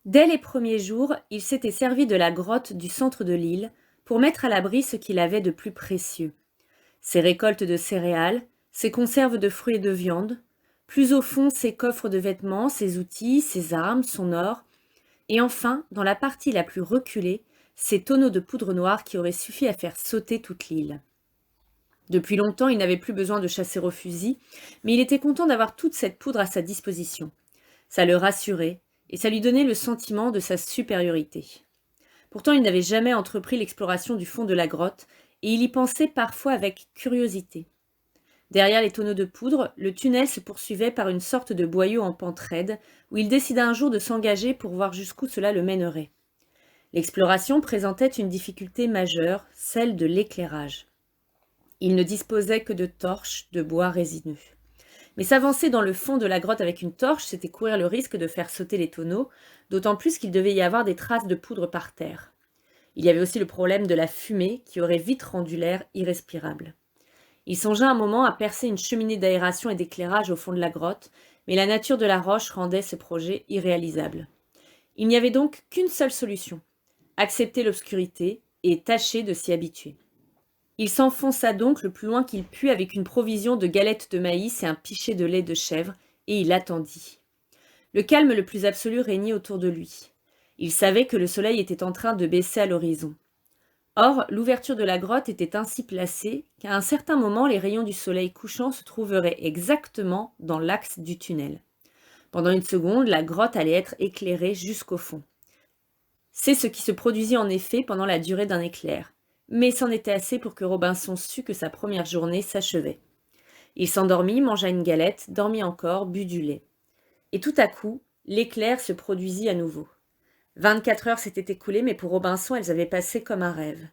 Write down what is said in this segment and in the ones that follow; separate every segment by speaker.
Speaker 1: Dès les premiers jours, il s'était servi de la grotte du centre de l'île pour mettre à l'abri ce qu'il avait de plus précieux. Ses récoltes de céréales, ses conserves de fruits et de viande, plus au fond ses coffres de vêtements, ses outils, ses armes, son or, et enfin, dans la partie la plus reculée, ses tonneaux de poudre noire qui auraient suffi à faire sauter toute l'île. Depuis longtemps, il n'avait plus besoin de chasser au fusil, mais il était content d'avoir toute cette poudre à sa disposition. Ça le rassurait, et ça lui donnait le sentiment de sa supériorité. Pourtant, il n'avait jamais entrepris l'exploration du fond de la grotte, et il y pensait parfois avec curiosité. Derrière les tonneaux de poudre, le tunnel se poursuivait par une sorte de boyau en pente raide, où il décida un jour de s'engager pour voir jusqu'où cela le mènerait. L'exploration présentait une difficulté majeure, celle de l'éclairage. Il ne disposait que de torches de bois résineux. Mais s'avancer dans le fond de la grotte avec une torche, c'était courir le risque de faire sauter les tonneaux, d'autant plus qu'il devait y avoir des traces de poudre par terre. Il y avait aussi le problème de la fumée qui aurait vite rendu l'air irrespirable. Il songea un moment à percer une cheminée d'aération et d'éclairage au fond de la grotte, mais la nature de la roche rendait ce projet irréalisable. Il n'y avait donc qu'une seule solution, accepter l'obscurité et tâcher de s'y habituer. Il s'enfonça donc le plus loin qu'il put avec une provision de galettes de maïs et un pichet de lait de chèvre, et il attendit. Le calme le plus absolu régnait autour de lui. Il savait que le soleil était en train de baisser à l'horizon. Or, l'ouverture de la grotte était ainsi placée qu'à un certain moment, les rayons du soleil couchant se trouveraient exactement dans l'axe du tunnel. Pendant une seconde, la grotte allait être éclairée jusqu'au fond. C'est ce qui se produisit en effet pendant la durée d'un éclair. Mais c'en était assez pour que Robinson sût que sa première journée s'achevait. Il s'endormit, mangea une galette, dormit encore, but du lait. Et tout à coup, l'éclair se produisit à nouveau. 24 heures s'étaient écoulées, mais pour Robinson, elles avaient passé comme un rêve.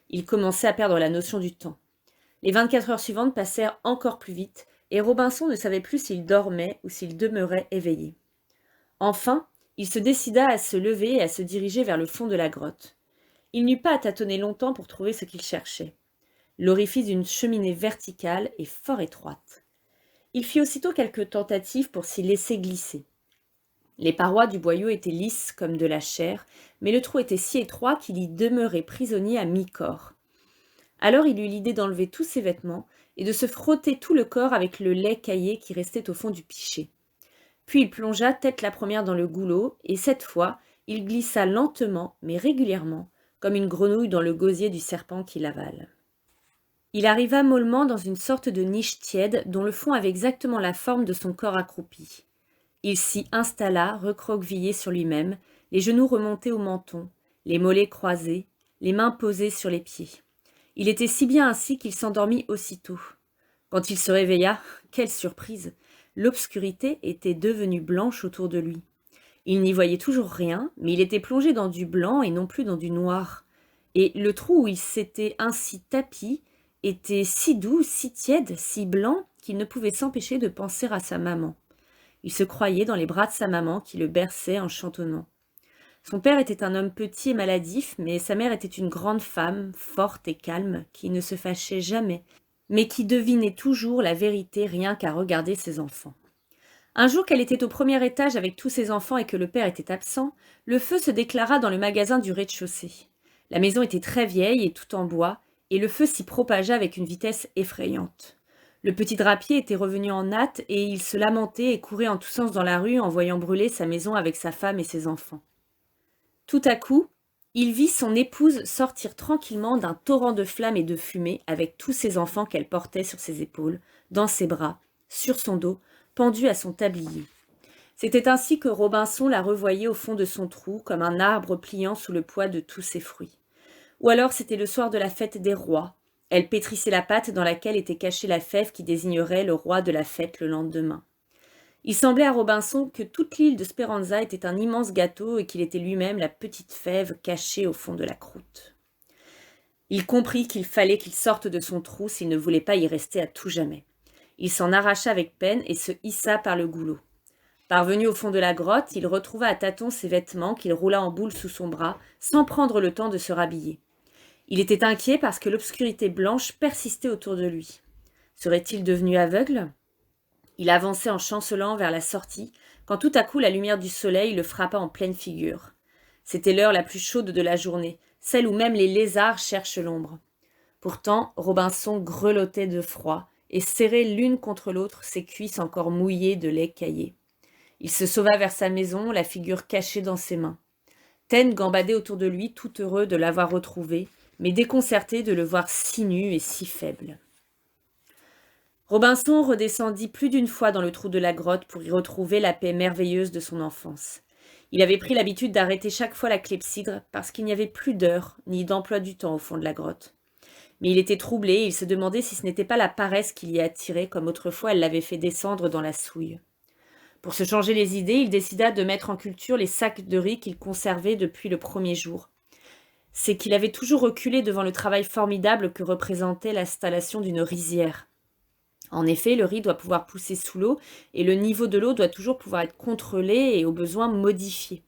Speaker 1: Il commençait à perdre la notion du temps. Les 24 heures suivantes passèrent encore plus vite, et Robinson ne savait plus s'il dormait ou s'il demeurait éveillé. Enfin, il se décida à se lever et à se diriger vers le fond de la grotte. Il n'eut pas à tâtonner longtemps pour trouver ce qu'il cherchait. L'orifice d'une cheminée verticale et fort étroite. Il fit aussitôt quelques tentatives pour s'y laisser glisser. Les parois du boyau étaient lisses comme de la chair, mais le trou était si étroit qu'il y demeurait prisonnier à mi-corps. Alors il eut l'idée d'enlever tous ses vêtements et de se frotter tout le corps avec le lait caillé qui restait au fond du pichet. Puis il plongea tête la première dans le goulot, et cette fois, il glissa lentement, mais régulièrement, comme une grenouille dans le gosier du serpent qui l'avale. Il arriva mollement dans une sorte de niche tiède dont le fond avait exactement la forme de son corps accroupi. Il s'y installa, recroquevillé sur lui-même, les genoux remontés au menton, les mollets croisés, les mains posées sur les pieds. Il était si bien ainsi qu'il s'endormit aussitôt. Quand il se réveilla, quelle surprise! L'obscurité était devenue blanche autour de lui. Il n'y voyait toujours rien, mais il était plongé dans du blanc et non plus dans du noir. Et le trou où il s'était ainsi tapi était si doux, si tiède, si blanc, qu'il ne pouvait s'empêcher de penser à sa maman. Il se croyait dans les bras de sa maman qui le berçait en chantonnant. Son père était un homme petit et maladif, mais sa mère était une grande femme, forte et calme, qui ne se fâchait jamais, mais qui devinait toujours la vérité rien qu'à regarder ses enfants. Un jour qu'elle était au premier étage avec tous ses enfants et que le père était absent, le feu se déclara dans le magasin du rez-de-chaussée. La maison était très vieille et tout en bois, et le feu s'y propagea avec une vitesse effrayante. Le petit drapier était revenu en hâte et il se lamentait et courait en tous sens dans la rue en voyant brûler sa maison avec sa femme et ses enfants. Tout à coup, il vit son épouse sortir tranquillement d'un torrent de flammes et de fumée avec tous ses enfants qu'elle portait sur ses épaules, dans ses bras, sur son dos, pendus à son tablier. C'était ainsi que Robinson la revoyait au fond de son trou, comme un arbre pliant sous le poids de tous ses fruits. Ou alors c'était le soir de la fête des rois. Elle pétrissait la pâte dans laquelle était cachée la fève qui désignerait le roi de la fête le lendemain. Il semblait à Robinson que toute l'île de Speranza était un immense gâteau et qu'il était lui-même la petite fève cachée au fond de la croûte. Il comprit qu'il fallait qu'il sorte de son trou s'il ne voulait pas y rester à tout jamais. Il s'en arracha avec peine et se hissa par le goulot. Parvenu au fond de la grotte, il retrouva à tâtons ses vêtements qu'il roula en boule sous son bras, sans prendre le temps de se rhabiller. Il était inquiet parce que l'obscurité blanche persistait autour de lui. Serait-il devenu aveugle ? Il avançait en chancelant vers la sortie, quand tout à coup la lumière du soleil le frappa en pleine figure. C'était l'heure la plus chaude de la journée, celle où même les lézards cherchent l'ombre. Pourtant, Robinson grelottait de froid et serrait l'une contre l'autre ses cuisses encore mouillées de lait caillé. Il se sauva vers sa maison, la figure cachée dans ses mains. Taine gambadait autour de lui, tout heureux de l'avoir retrouvé, mais déconcerté de le voir si nu et si faible. Robinson redescendit plus d'une fois dans le trou de la grotte pour y retrouver la paix merveilleuse de son enfance. Il avait pris l'habitude d'arrêter chaque fois la clepsydre parce qu'il n'y avait plus d'heures ni d'emploi du temps au fond de la grotte. Mais il était troublé et il se demandait si ce n'était pas la paresse qui l'y attirait comme autrefois elle l'avait fait descendre dans la souille. Pour se changer les idées, il décida de mettre en culture les sacs de riz qu'il conservait depuis le premier jour. C'est qu'il avait toujours reculé devant le travail formidable que représentait l'installation d'une rizière. En effet, le riz doit pouvoir pousser sous l'eau et le niveau de l'eau doit toujours pouvoir être contrôlé et au besoin modifié.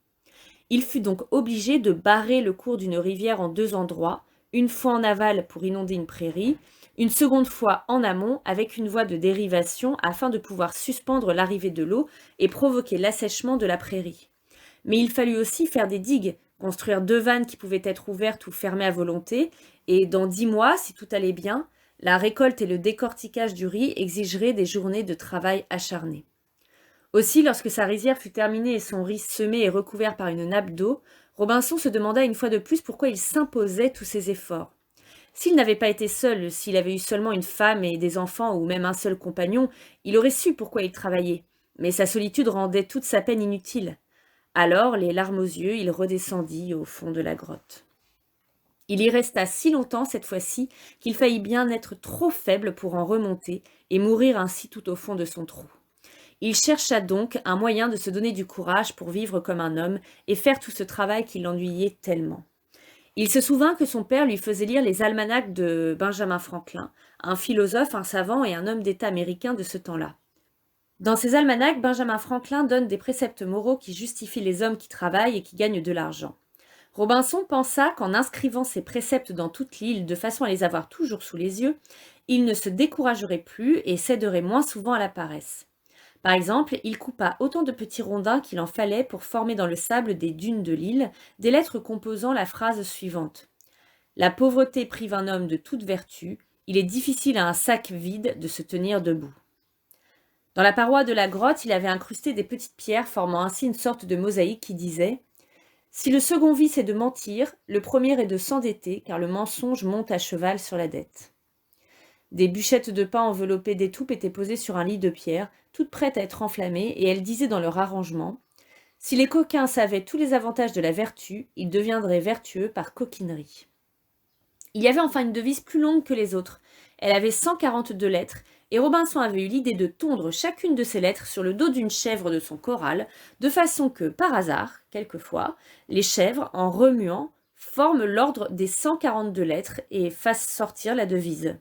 Speaker 1: Il fut donc obligé de barrer le cours d'une rivière en 2 endroits, une fois en aval pour inonder une prairie, une seconde fois en amont avec une voie de dérivation afin de pouvoir suspendre l'arrivée de l'eau et provoquer l'assèchement de la prairie. Mais il fallut aussi faire des digues, construire 2 vannes qui pouvaient être ouvertes ou fermées à volonté, et dans 10 mois, si tout allait bien, la récolte et le décortiquage du riz exigeraient des journées de travail acharné. Aussi, lorsque sa rizière fut terminée et son riz semé et recouvert par une nappe d'eau, Robinson se demanda une fois de plus pourquoi il s'imposait tous ces efforts. S'il n'avait pas été seul, s'il avait eu seulement une femme et des enfants ou même un seul compagnon, il aurait su pourquoi il travaillait. Mais sa solitude rendait toute sa peine inutile. Alors, les larmes aux yeux, il redescendit au fond de la grotte. Il y resta si longtemps cette fois-ci qu'il faillit bien être trop faible pour en remonter et mourir ainsi tout au fond de son trou. Il chercha donc un moyen de se donner du courage pour vivre comme un homme et faire tout ce travail qui l'ennuyait tellement. Il se souvint que son père lui faisait lire les almanachs de Benjamin Franklin, un philosophe, un savant et un homme d'État américain de ce temps-là. Dans ces almanachs, Benjamin Franklin donne des préceptes moraux qui justifient les hommes qui travaillent et qui gagnent de l'argent. Robinson pensa qu'en inscrivant ces préceptes dans toute l'île de façon à les avoir toujours sous les yeux, il ne se découragerait plus et céderait moins souvent à la paresse. Par exemple, il coupa autant de petits rondins qu'il en fallait pour former dans le sable des dunes de l'île des lettres composant la phrase suivante. La pauvreté prive un homme de toute vertu, il est difficile à un sac vide de se tenir debout. Dans la paroi de la grotte, il avait incrusté des petites pierres formant ainsi une sorte de mosaïque qui disait « Si le second vice est de mentir, le premier est de s'endetter, car le mensonge monte à cheval sur la dette. » Des bûchettes de pain enveloppées d'étoupe étaient posées sur un lit de pierre, toutes prêtes à être enflammées, et elles disaient dans leur arrangement « Si les coquins savaient tous les avantages de la vertu, ils deviendraient vertueux par coquinerie. » Il y avait enfin une devise plus longue que les autres. Elle avait 142 lettres, et Robinson avait eu l'idée de tondre chacune de ces lettres sur le dos d'une chèvre de son corral, de façon que, par hasard, quelquefois, les chèvres, en remuant, forment l'ordre des 142 lettres et fassent sortir la devise.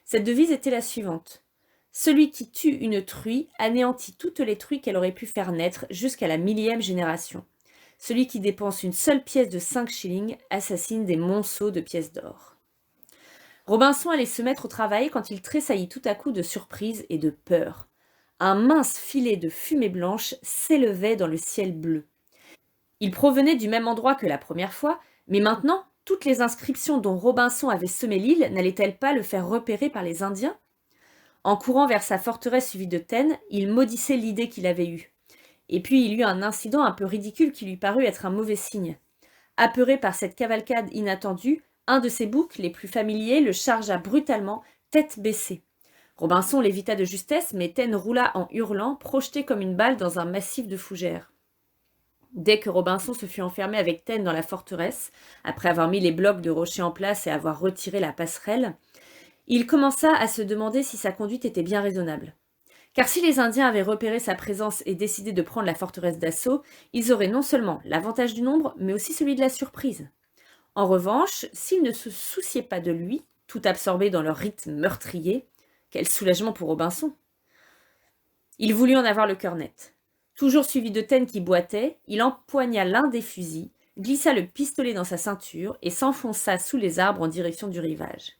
Speaker 1: Cette devise était la suivante. Celui qui tue une truie anéantit toutes les truies qu'elle aurait pu faire naître jusqu'à la 1000e génération. Celui qui dépense une seule pièce de 5 shillings assassine des monceaux de pièces d'or. Robinson allait se mettre au travail quand il tressaillit tout à coup de surprise et de peur. Un mince filet de fumée blanche s'élevait dans le ciel bleu. Il provenait du même endroit que la première fois, mais maintenant, toutes les inscriptions dont Robinson avait semé l'île n'allaient-elles pas le faire repérer par les Indiens ? En courant vers sa forteresse suivie de Taine, il maudissait l'idée qu'il avait eue. Et puis il eut un incident un peu ridicule qui lui parut être un mauvais signe. Apeuré par cette cavalcade inattendue, un de ses boucs les plus familiers le chargea brutalement, tête baissée. Robinson l'évita de justesse, mais Taine roula en hurlant, projeté comme une balle dans un massif de fougères. Dès que Robinson se fut enfermé avec Taine dans la forteresse, après avoir mis les blocs de rochers en place et avoir retiré la passerelle, il commença à se demander si sa conduite était bien raisonnable. Car si les Indiens avaient repéré sa présence et décidé de prendre la forteresse d'assaut, ils auraient non seulement l'avantage du nombre, mais aussi celui de la surprise. En revanche, s'ils ne se souciaient pas de lui, tout absorbés dans leur rythme meurtrier, quel soulagement pour Robinson! Il voulut en avoir le cœur net. Toujours suivi de Taine qui boitait, il empoigna l'un des fusils, glissa le pistolet dans sa ceinture et s'enfonça sous les arbres en direction du rivage.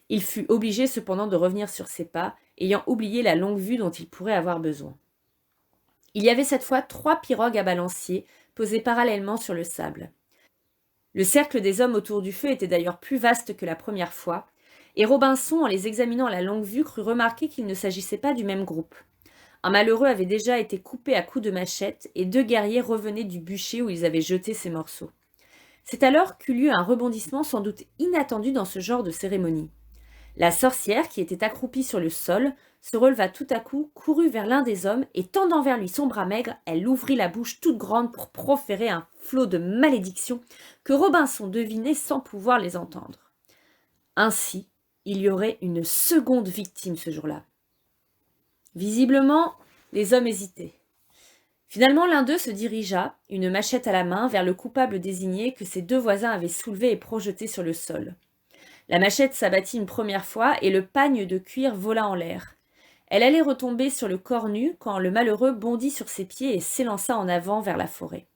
Speaker 1: Il fut obligé cependant de revenir sur ses pas, ayant oublié la longue vue dont il pourrait avoir besoin. Il y avait cette fois 3 pirogues à balancier, posées parallèlement sur le sable. Le cercle des hommes autour du feu était d'ailleurs plus vaste que la première fois, et Robinson, en les examinant à la longue vue, crut remarquer qu'il ne s'agissait pas du même groupe. Un malheureux avait déjà été coupé à coups de machette, et 2 guerriers revenaient du bûcher où ils avaient jeté ces morceaux. C'est alors qu'eut lieu un rebondissement sans doute inattendu dans ce genre de cérémonie. La sorcière, qui était accroupie sur le sol, se releva tout à coup, courut vers l'un des hommes, et tendant vers lui son bras maigre, elle ouvrit la bouche toute grande pour proférer un flot de malédictions que Robinson devinait sans pouvoir les entendre. Ainsi, il y aurait une seconde victime ce jour-là. Visiblement, les hommes hésitaient. Finalement, l'un d'eux se dirigea, une machette à la main, vers le coupable désigné que ses 2 voisins avaient soulevé et projeté sur le sol. La machette s'abattit une première fois et le pagne de cuir vola en l'air. Elle allait retomber sur le corps nu quand le malheureux bondit sur ses pieds et s'élança en avant vers la forêt.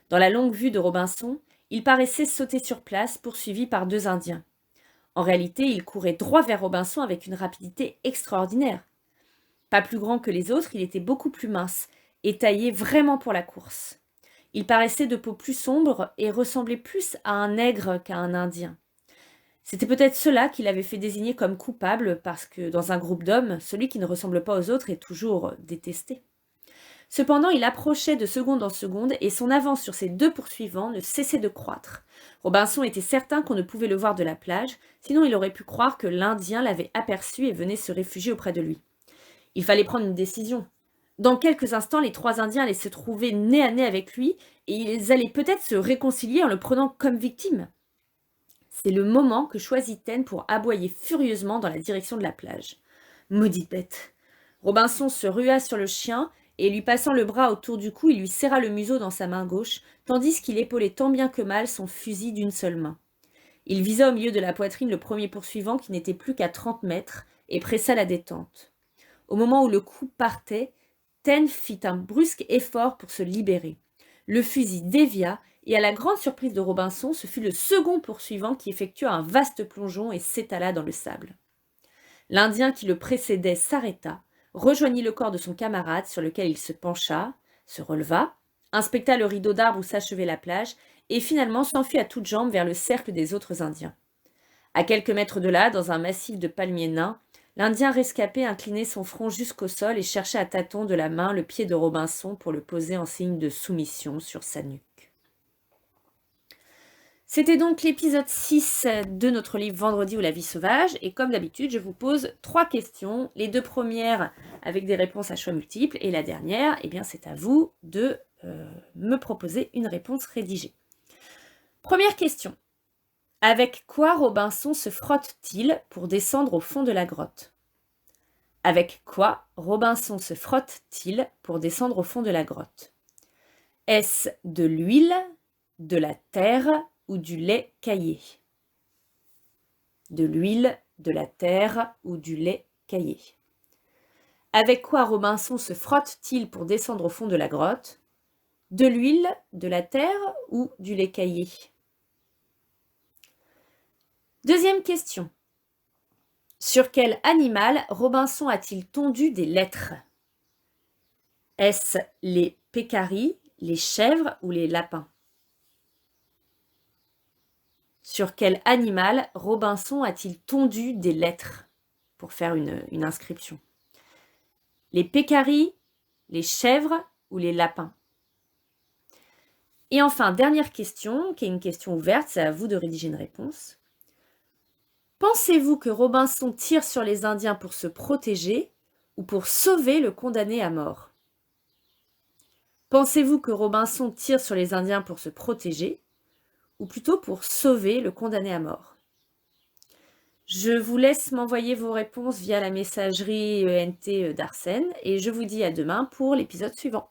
Speaker 1: Dans la longue vue de Robinson, il paraissait sauter sur place, poursuivi par 2 Indiens. En réalité, il courait droit vers Robinson avec une rapidité extraordinaire. Pas plus grand que les autres, il était beaucoup plus mince et taillé vraiment pour la course. Il paraissait de peau plus sombre et ressemblait plus à un nègre qu'à un Indien. C'était peut-être cela qui l'avait fait désigner comme coupable, parce que dans un groupe d'hommes, celui qui ne ressemble pas aux autres est toujours détesté. Cependant, il approchait de seconde en seconde, et son avance sur ses 2 poursuivants ne cessait de croître. Robinson était certain qu'on ne pouvait le voir de la plage, sinon il aurait pu croire que l'Indien l'avait aperçu et venait se réfugier auprès de lui. Il fallait prendre une décision. Dans quelques instants, les 3 Indiens allaient se trouver nez à nez avec lui, et ils allaient peut-être se réconcilier en le prenant comme victime. C'est le moment que choisit Taine pour aboyer furieusement dans la direction de la plage. Maudite bête! Robinson se rua sur le chien, et lui passant le bras autour du cou, il lui serra le museau dans sa main gauche, tandis qu'il épaulait tant bien que mal son fusil d'une seule main. Il visa au milieu de la poitrine le premier poursuivant qui n'était plus qu'à 30 mètres, et pressa la détente. Au moment où le coup partait, Taine fit un brusque effort pour se libérer. Le fusil dévia, et à la grande surprise de Robinson, ce fut le second poursuivant qui effectua un vaste plongeon et s'étala dans le sable. L'Indien qui le précédait s'arrêta, rejoignit le corps de son camarade sur lequel il se pencha, se releva, inspecta le rideau d'arbres où s'achevait la plage, et finalement s'enfuit à toutes jambes vers le cercle des autres Indiens. À quelques mètres de là, dans un massif de palmiers nains, l'Indien rescapé inclinait son front jusqu'au sol et cherchait à tâtons de la main le pied de Robinson pour le poser en signe de soumission sur sa nuque. C'était donc l'épisode 6 de notre livre Vendredi ou la vie sauvage, et comme d'habitude, je vous pose 3 questions, les 2 premières avec des réponses à choix multiples, et la dernière, eh bien c'est à vous de me proposer une réponse rédigée. Première question. Avec quoi Robinson se frotte-t-il pour descendre au fond de la grotte? Avec quoi Robinson se frotte-t-il pour descendre au fond de la grotte? Est-ce de l'huile, de la terre ou du lait caillé? De l'huile, de la terre ou du lait caillé? Avec quoi Robinson se frotte-t-il pour descendre au fond de la grotte? De l'huile, de la terre ou du lait caillé? Deuxième question. Sur quel animal Robinson a-t-il tondu des lettres? Est-ce les pécaris, les chèvres ou les lapins? Sur quel animal Robinson a-t-il tondu des lettres pour faire une inscription? Les pécaris, les chèvres ou les lapins? Et enfin, dernière question, qui est une question ouverte, c'est à vous de rédiger une réponse. Pensez-vous que Robinson tire sur les Indiens pour se protéger ou pour sauver le condamné à mort? Pensez-vous que Robinson tire sur les Indiens pour se protéger ou plutôt pour sauver le condamné à mort? Je vous laisse m'envoyer vos réponses via la messagerie ENT d'Arsène et je vous dis à demain pour l'épisode suivant.